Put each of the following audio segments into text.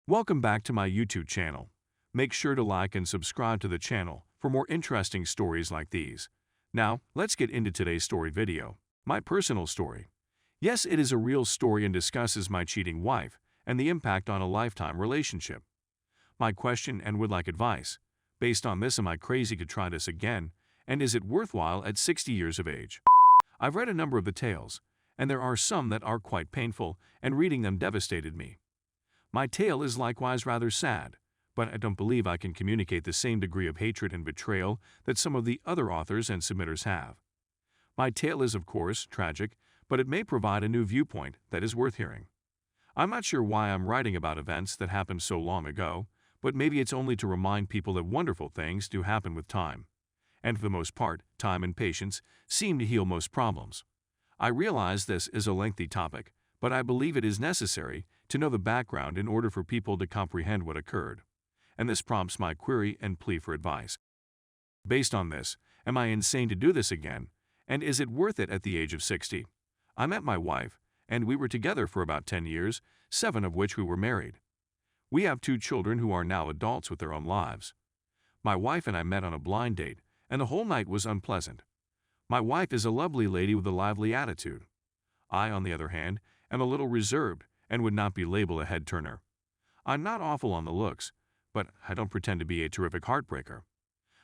Welcome back to my YouTube channel. Make sure to like and subscribe to the channel for more interesting stories like these. Now, let's get into today's story video. My personal story. Yes, it is a real story and discusses my cheating wife and the impact on a lifetime relationship. My question and would like advice. Based on this, am I crazy to try this again? And is it worthwhile at 60 years of age? I've read a number of the tales, and there are some that are quite painful, and reading them devastated me. My tale is likewise rather sad, but I don't believe I can communicate the same degree of hatred and betrayal that some of the other authors and submitters have. My tale is, of course, tragic, but it may provide a new viewpoint that is worth hearing. I'm not sure why I'm writing about events that happened so long ago, but maybe it's only to remind people that wonderful things do happen with time. And for the most part, time and patience seem to heal most problems. I realize this is a lengthy topic, but I believe it is necessary to know the background in order for people to comprehend what occurred. And this prompts my query and plea for advice. Based on this, am I insane to do this again? And is it worth it at the age of 60? I met my wife, and we were together for about 10 years, 7 of which we were married. We have 2 children who are now adults with their own lives. My wife and I met on a blind date, and the whole night was unpleasant. My wife is a lovely lady with a lively attitude. I, on the other hand, am a little reserved and would not be labeled a head-turner. I'm not awful on the looks, but I don't pretend to be a terrific heartbreaker.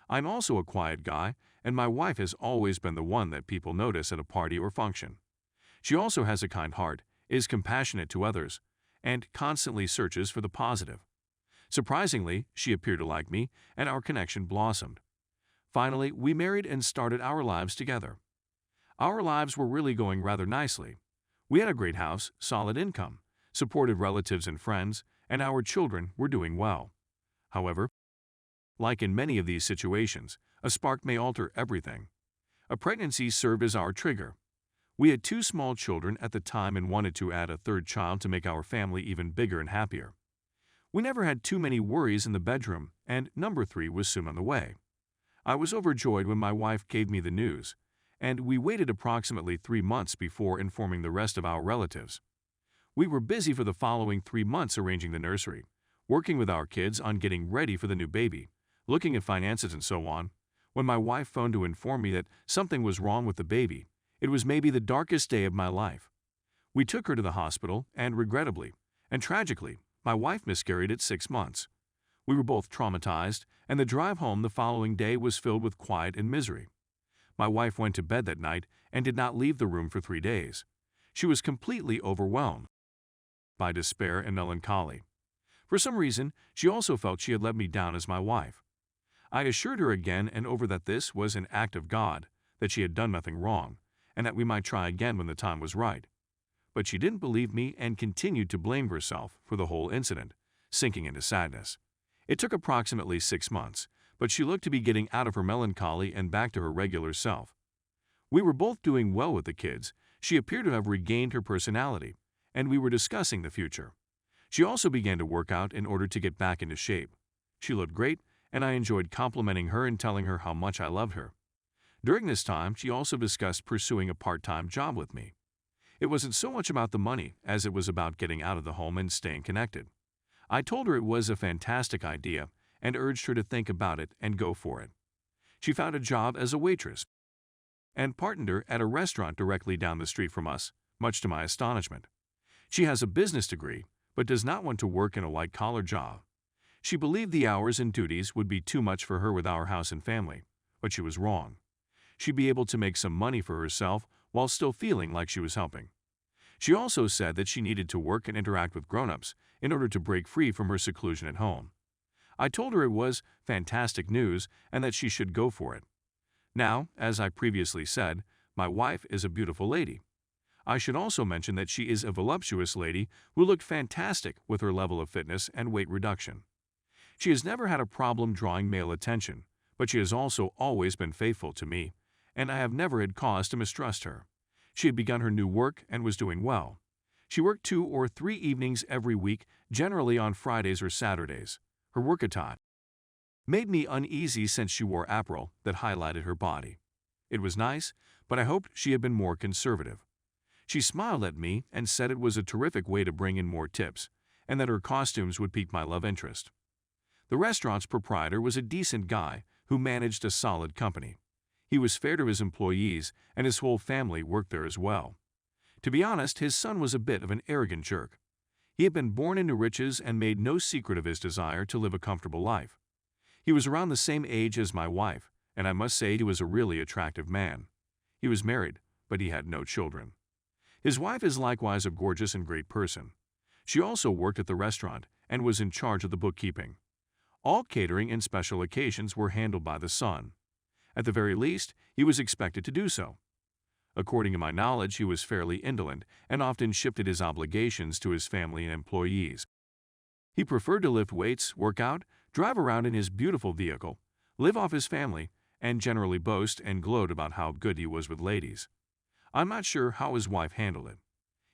I'm also a quiet guy, and my wife has always been the one that people notice at a party or function. She also has a kind heart, is compassionate to others, and constantly searches for the positive. Surprisingly, she appeared to like me, and our connection blossomed. Finally, we married and started our lives together. Our lives were really going rather nicely. We had a great house, solid income, supported relatives and friends, and our children were doing well. However, like in many of these situations, a spark may alter everything. A pregnancy served as our trigger. We had 2 small children at the time and wanted to add a 3rd child to make our family even bigger and happier. We never had too many worries in the bedroom, and number 3 was soon on the way. I was overjoyed when my wife gave me the news, and we waited approximately 3 months before informing the rest of our relatives. We were busy for the following 3 months arranging the nursery, working with our kids on getting ready for the new baby, looking at finances and so on. When my wife phoned to inform me that something was wrong with the baby, it was maybe the darkest day of my life. We took her to the hospital, and regrettably, and tragically, my wife miscarried at 6 months. We were both traumatized, and the drive home the following day was filled with quiet and misery. My wife went to bed that night and did not leave the room for 3 days. She was completely overwhelmed by despair and melancholy. For some reason, she also felt she had let me down as my wife. I assured her again and over that this was an act of God, that she had done nothing wrong, and that we might try again when the time was right. But she didn't believe me and continued to blame herself for the whole incident, sinking into sadness. It took approximately 6 months, but she looked to be getting out of her melancholy and back to her regular self. We were both doing well with the kids. She appeared to have regained her personality, and we were discussing the future. She also began to work out in order to get back into shape. She looked great, and I enjoyed complimenting her and telling her how much I loved her. During this time, she also discussed pursuing a part-time job with me. It wasn't so much about the money as it was about getting out of the home and staying connected. I told her it was a fantastic idea and urged her to think about it and go for it. She found a job as a waitress and partnered at a restaurant directly down the street from us, much to my astonishment. She has a business degree, but does not want to work in a white-collar job. She believed the hours and duties would be too much for her with our house and family, but she was wrong. She'd be able to make some money for herself while still feeling like she was helping. She also said that she needed to work and interact with grown-ups in order to break free from her seclusion at home. I told her it was fantastic news and that she should go for it. Now, as I previously said, my wife is a beautiful lady. I should also mention that she is a voluptuous lady who looked fantastic with her level of fitness and weight reduction. She has never had a problem drawing male attention, but she has also always been faithful to me, and I have never had cause to mistrust her. She had begun her new work and was doing well. She worked 2 or 3 evenings every week, generally on Fridays or Saturdays. Her work attire made me uneasy since she wore apparel that highlighted her body. It was nice, but I hoped she had been more conservative. She smiled at me and said it was a terrific way to bring in more tips, and that her costumes would pique my love interest. The restaurant's proprietor was a decent guy who managed a solid company. He was fair to his employees, and his whole family worked there as well. To be honest, his son was a bit of an arrogant jerk. He had been born into riches and made no secret of his desire to live a comfortable life. He was around the same age as my wife, and I must say he was a really attractive man. He was married, but he had no children. His wife is likewise a gorgeous and great person. She also worked at the restaurant and was in charge of the bookkeeping. All catering and special occasions were handled by the son. At the very least, he was expected to do so. According to my knowledge, he was fairly indolent and often shifted his obligations to his family and employees. He preferred to lift weights, work out, drive around in his beautiful vehicle, live off his family, and generally boast and gloat about how good he was with ladies. I'm not sure how his wife handled it.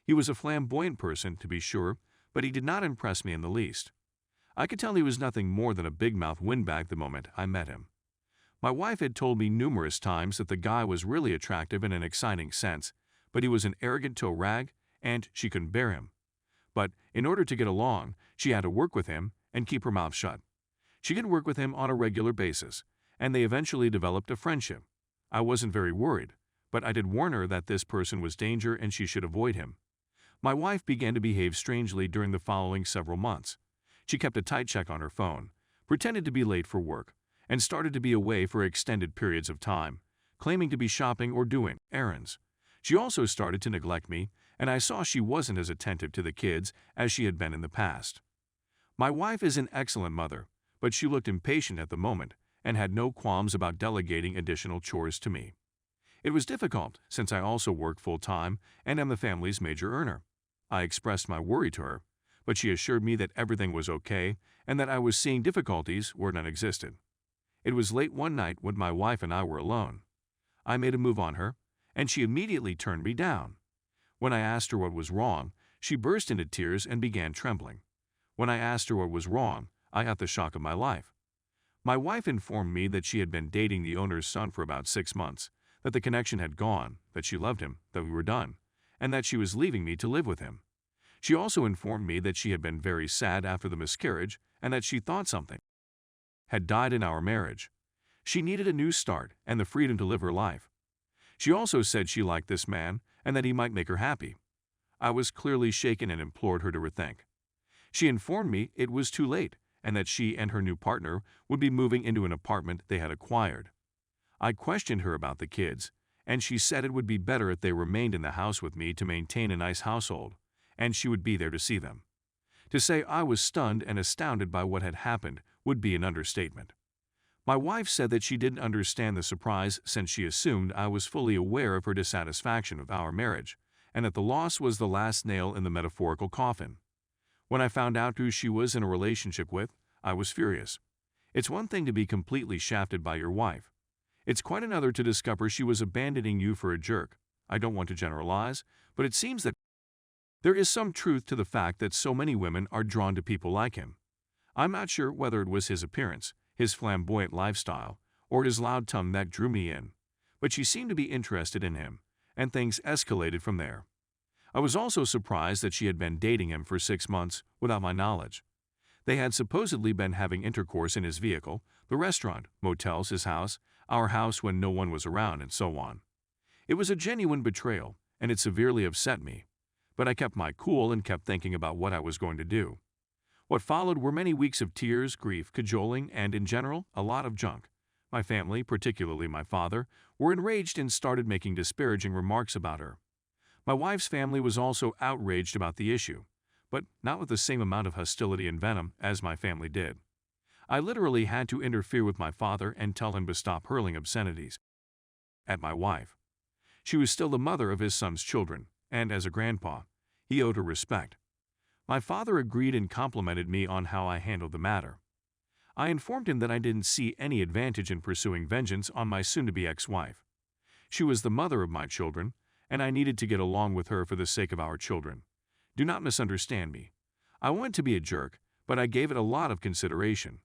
He was a flamboyant person, to be sure, but he did not impress me in the least. I could tell he was nothing more than a big-mouth windbag the moment I met him. My wife had told me numerous times that the guy was really attractive in an exciting sense, but he was an arrogant toe rag, and she couldn't bear him. But in order to get along, she had to work with him and keep her mouth shut. She could work with him on a regular basis, and they eventually developed a friendship. I wasn't very worried, but I did warn her that this person was danger and she should avoid him. My wife began to behave strangely during the following several months. She kept a tight check on her phone, pretended to be late for work, and started to be away for extended periods of time, claiming to be shopping or doing errands. She also started to neglect me, and I saw she wasn't as attentive to the kids as she had been in the past. My wife is an excellent mother, but she looked impatient at the moment and had no qualms about delegating additional chores to me. It was difficult, since I also work full-time and am the family's major earner. I expressed my worry to her, but she assured me that everything was okay and that I was seeing difficulties where none existed. It was late one night when my wife and I were alone. I made a move on her, and she immediately turned me down. When I asked her what was wrong, she burst into tears and began trembling. When I asked her what was wrong, I got the shock of my life. My wife informed me that she had been dating the owner's son for about 6 months, that the connection had gone, that she loved him, that we were done, and that she was leaving me to live with him. She also informed me that she had been very sad after the miscarriage and that she thought something had died in our marriage. She needed a new start and the freedom to live her life. She also said she liked this man and that he might make her happy. I was clearly shaken and implored her to rethink. She informed me it was too late and that she and her new partner would be moving into an apartment they had acquired. I questioned her about the kids, and she said it would be better if they remained in the house with me to maintain a nice household, and she would be there to see them. To say I was stunned and astounded by what had happened would be an understatement. My wife said that she didn't understand the surprise since she assumed I was fully aware of her dissatisfaction with our marriage, and that the loss was the last nail in the metaphorical coffin. When I found out who she was in a relationship with, I was furious. It's one thing to be completely shafted by your wife. It's quite another to discover she was abandoning you for a jerk. I don't want to generalize, but it seems that there is some truth to the fact that so many women are drawn to people like him. I'm not sure whether it was his appearance, his flamboyant lifestyle, or his loud tongue that drew me in, but she seemed to be interested in him, and things escalated from there. I was also surprised that she had been dating him for 6 months without my knowledge. They had supposedly been having intercourse in his vehicle, the restaurant, motels, his house, our house when no one was around, and so on. It was a genuine betrayal, and it severely upset me, but I kept my cool and kept thinking about what I was going to do. What followed were many weeks of tears, grief, cajoling, and, in general, a lot of junk. My family, particularly my father, were enraged and started making disparaging remarks about her. My wife's family was also outraged about the issue, but not with the same amount of hostility and venom as my family did. I literally had to interfere with my father and tell him to stop hurling obscenities at my wife. She was still the mother of his son's children, and as a grandpa, he owed her respect. My father agreed and complimented me on how I handled the matter. I informed him that I didn't see any advantage in pursuing vengeance on my soon-to-be ex-wife. She was the mother of my children, and I needed to get along with her for the sake of our children. Do not misunderstand me. I wanted to be a jerk, but I gave it a lot of consideration.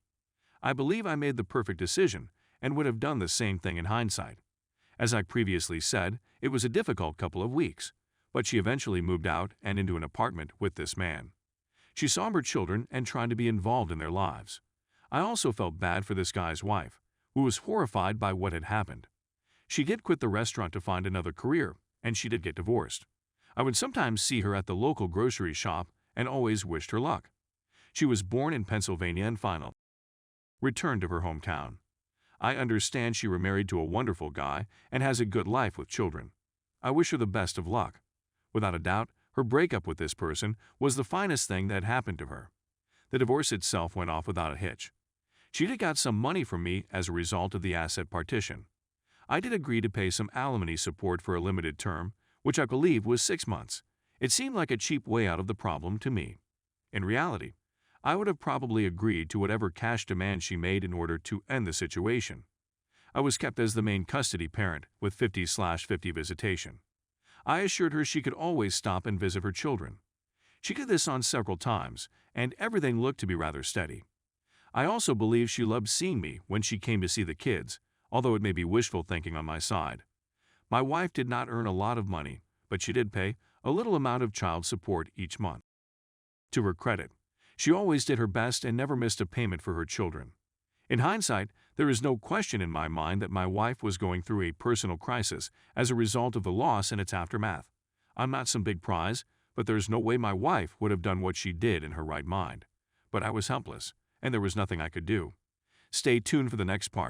I believe I made the perfect decision and would have done the same thing in hindsight. As I previously said, it was a difficult couple of weeks, but she eventually moved out and into an apartment with this man. She saw her children and tried to be involved in their lives. I also felt bad for this guy's wife, who was horrified by what had happened. She did quit the restaurant to find another career, and she did get divorced. I would sometimes see her at the local grocery shop and always wished her luck. She was born in Pennsylvania and finally returned to her hometown. I understand she remarried to a wonderful guy and has a good life with children. I wish her the best of luck. Without a doubt, her breakup with this person was the finest thing that had happened to her. The divorce itself went off without a hitch. She did got some money from me as a result of the asset partition. I did agree to pay some alimony support for a limited term, which I believe was 6 months. It seemed like a cheap way out of the problem to me. In reality, I would have probably agreed to whatever cash demand she made in order to end the situation. I was kept as the main custody parent with 50/50 visitation. I assured her she could always stop and visit her children. She did this on several times, and everything looked to be rather steady. I also believe she loved seeing me when she came to see the kids, although it may be wishful thinking on my side. My wife did not earn a lot of money, but she did pay a little amount of child support each month. To her credit, she always did her best and never missed a payment for her children. In hindsight, there is no question in my mind that my wife was going through a personal crisis as a result of the loss and its aftermath. I'm not some big prize, but there's no way my wife would have done what she did in her right mind. But I was helpless, and there was nothing I could do. Stay tuned for the next part.